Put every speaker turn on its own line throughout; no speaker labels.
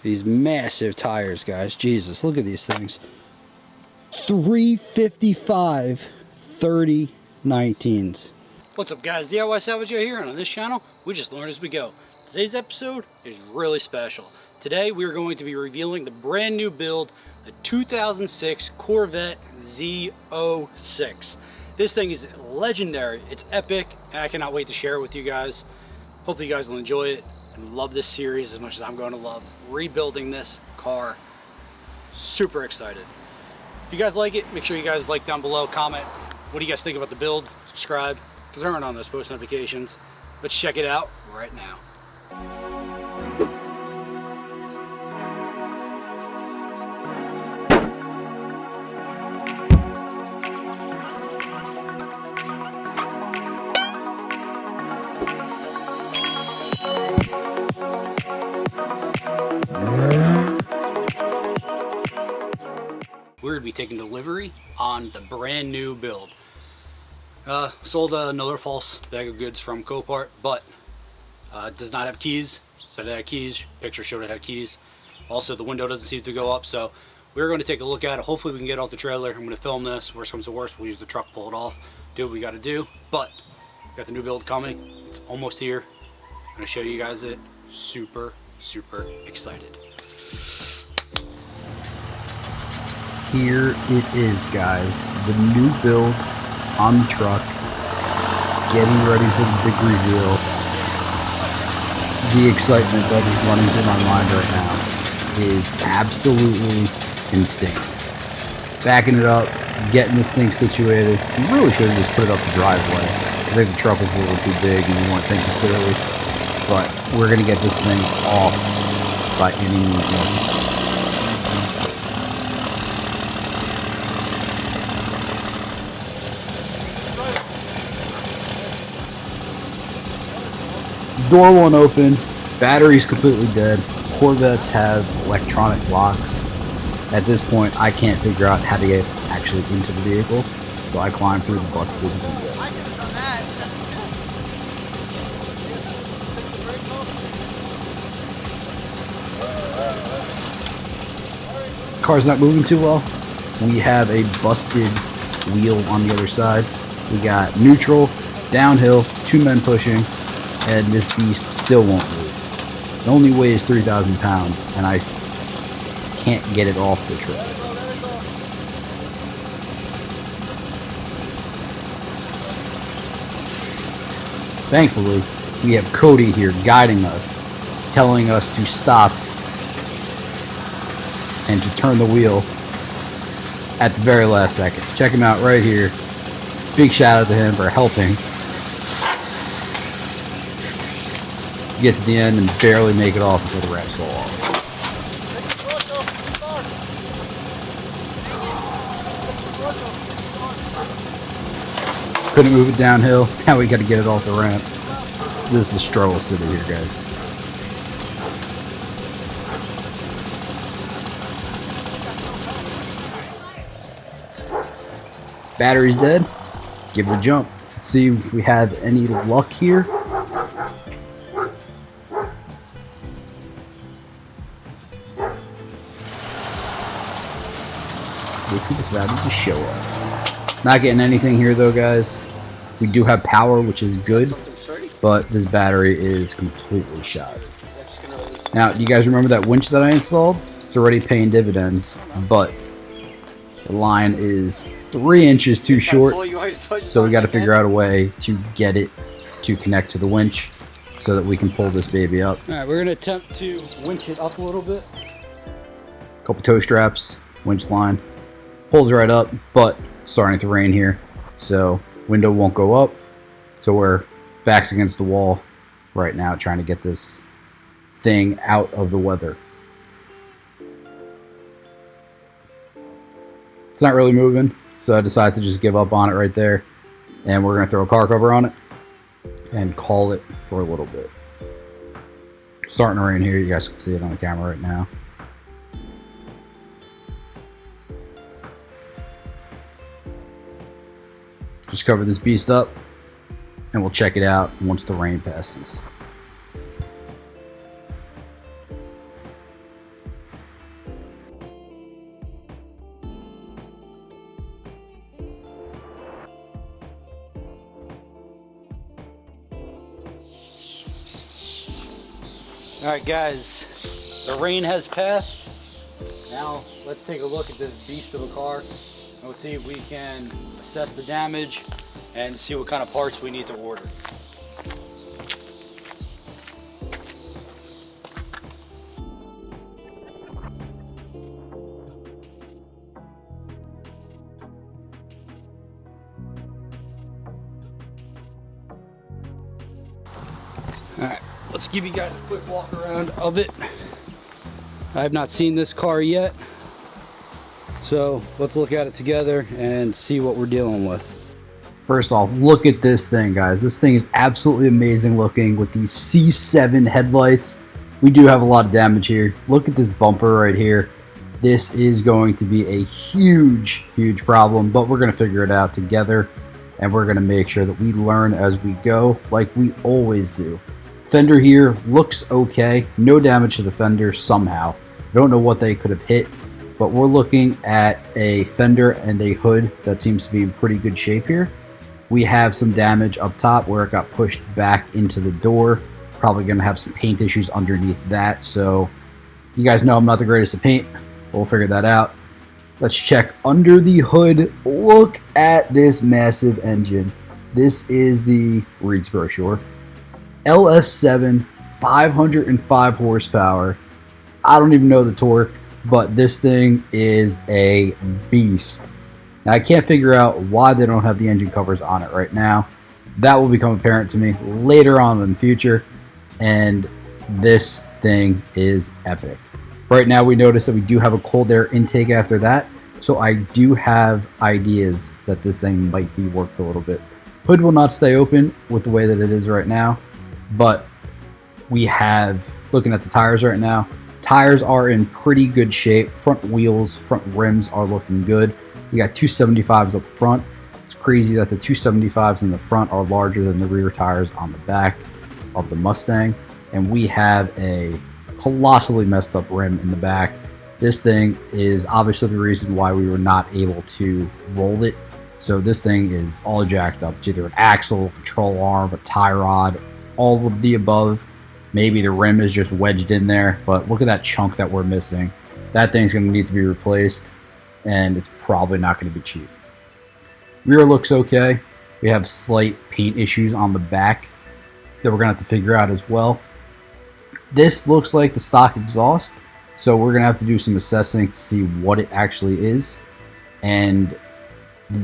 These massive tires, guys. Jesus, look at these things. 355 3019s. What's up, guys? DIY Salvage Guy here, and on this channel, we just learn as we go. Today's episode is really special. Today, we're going to be revealing the brand new build, the 2006 Corvette Z06. This thing is legendary. It's epic, and I cannot wait to share it with you guys. Hopefully, you guys will enjoy it and love this series as much as I'm going to love rebuilding this car. Super excited. If you guys like it, make sure you guys like down below, comment. What do you guys think about the build? Subscribe, turn on those post notifications. Let's check it out right now. We're going to be taking delivery on the brand new build. Sold another false bag of goods from Copart, but does not have keys. Said it had keys, picture showed it had keys. Also, the window doesn't seem to go up, so we're going to take a look at it. Hopefully we can get off the trailer. I'm going to film this. Worst comes to worst, we'll use the truck, pull it off, do what we got to do. But got the new build coming. It's almost here. I'm going to show you guys it. Super excited.
Here it is, guys, the new build on the truck, getting ready for the big reveal. The excitement that is running through my mind right now is absolutely insane. Backing it up, getting this thing situated. We really should have just put it up the driveway. I think the truck was a little too big and we weren't thinking clearly, but we're going to get this thing off by any means necessary. Door won't open, battery's completely dead. Corvettes have electronic locks. At this point, I can't figure out how to get actually into the vehicle, so I climbed through the busted window. Car's not moving too well. We have a busted wheel on the other side. We got neutral, downhill, 2 men pushing, and this beast still won't move. It only weighs 3,000 pounds, and I can't get it off the truck. Thankfully, we have Cody here guiding us, telling us to stop and to turn the wheel at the very last second. Check him out right here. Big shout out to him for helping. Get to the end and barely make it off before the wraps fall off. Couldn't move it downhill. Now we got to get it off the ramp. This is a struggle sitting here, guys. Battery's dead. Give it a jump. Let's see if we have any luck here. Look who decided to show up. Not getting anything here though, guys. We do have power, which is good, but this battery is completely shot. Now, do you guys remember that winch that I installed? It's already paying dividends, but the line is 3 inches too short, so we got to figure out a way to get it to connect to the winch so that we can pull this baby up.
All right, we're going to attempt to winch it up a little bit.
Couple toe straps, winch line. Pulls right up, but it's starting to rain here, so window won't go up. So we're backs against the wall right now trying to get this thing out of the weather. It's not really moving, so I decided to just give up on it right there, and we're going to throw a car cover on it and call it for a little bit. Starting to rain here. You guys can see it on the camera right now. Just cover this beast up and we'll check it out once the rain passes.
Alright guys, the rain has passed. Now let's take a look at this beast of a car and let's see if we can assess the damage and see what kind of parts we need to order. Alright, let's give you guys a quick walk around of it. I have not seen this car yet, so let's look at it together and see what we're dealing with.
First off, look at this thing, guys. This thing is absolutely amazing looking with these C7 headlights. We do have a lot of damage here. Look at this bumper right here. This is going to be a huge problem, but we're going to figure it out together, and we're going to make sure that we learn as we go, like we always do. Fender here looks okay. No damage to the fender somehow. Don't know what they could have hit, but we're looking at a fender and a hood that seems to be in pretty good shape here. We have some damage up top where it got pushed back into the door. Probably going to have some paint issues underneath that, so you guys know I'm not the greatest at paint. We'll figure that out. Let's check under the hood. Look at this massive engine. This is the Reed's brochure. LS7, 505 horsepower. I don't even know the torque, but this thing is a beast. Now, I can't figure out why they don't have the engine covers on it right now. That will become apparent to me later on in the future, and this thing is epic. Right now, we notice that we do have a cold air intake after that, so I do have ideas that this thing might be worked a little bit. Hood will not stay open with the way that it is right now, but we have, looking at the tires right now, tires are in pretty good shape. Front wheels, front rims are looking good. We got 275s up front. It's crazy that the 275s in the front are larger than the rear tires on the back of the Mustang, and we have a colossally messed up rim in the back. This thing is obviously the reason why we were not able to roll it. So this thing is all jacked up. It's either an axle, control arm, a tie rod, all of the above. Maybe the rim is just wedged in there, but look at that chunk that we're missing. That thing's going to need to be replaced, and it's probably not going to be cheap. Rear looks okay. We have slight paint issues on the back that we're going to have to figure out as well. This looks like the stock exhaust, so we're going to have to do some assessing to see what it actually is. And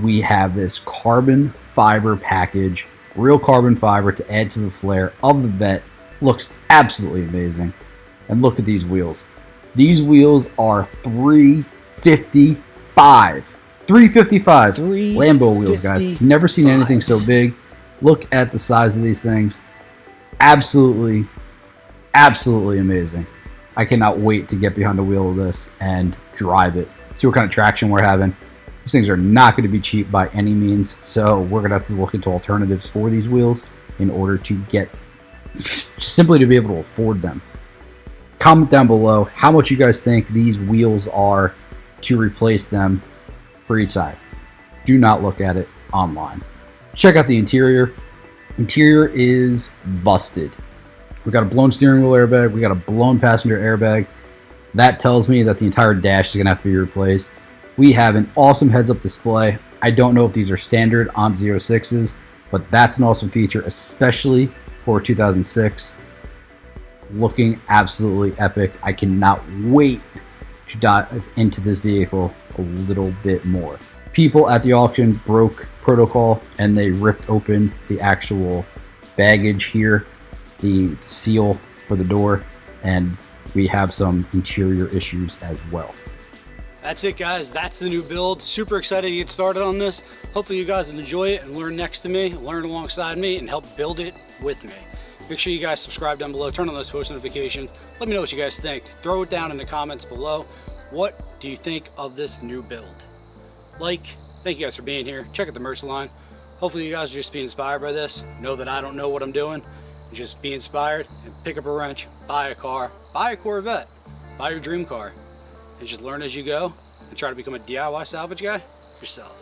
we have this carbon fiber package, real carbon fiber to add to the flare of the Vet. Looks absolutely amazing. And look at these wheels. These wheels are 355. 355 Lambo wheels, guys. Never seen anything so big. Look at the size of these things. Absolutely amazing. I cannot wait to get behind the wheel of this and drive it. See what kind of traction we're having. These things are not going to be cheap by any means, so we're going to have to look into alternatives for these wheels in order to get, simply to be able to afford them. Comment down below how much you guys think these wheels are to replace them for each side. Do not look at it online. Check out the interior. Interior is busted. We got a blown steering wheel airbag. We got a blown passenger airbag. That tells me that the entire dash is going to have to be replaced. We have an awesome heads-up display. I don't know if these are standard on Z06s, but that's an awesome feature, especially for 2006. Looking absolutely epic. I cannot wait to dive into this vehicle a little bit more. People at the auction broke protocol and they ripped open the actual baggage here, the seal for the door, and we have some interior issues as well.
That's it, guys. That's the new build. Super excited to get started on this. Hopefully you guys enjoy it and learn next to me, learn alongside me, and help build it with me. Make sure you guys subscribe down below, turn on those post notifications. Let me know what you guys think. Throw it down in the comments below. What do you think of this new build? Thank you guys for being here. Check out the merch line. Hopefully you guys will just be inspired by this. Know that I don't know what I'm doing. Just be inspired and pick up a wrench, buy a car, buy a Corvette, buy your dream car, and just learn as you go and try to become a DIY salvage guy yourself.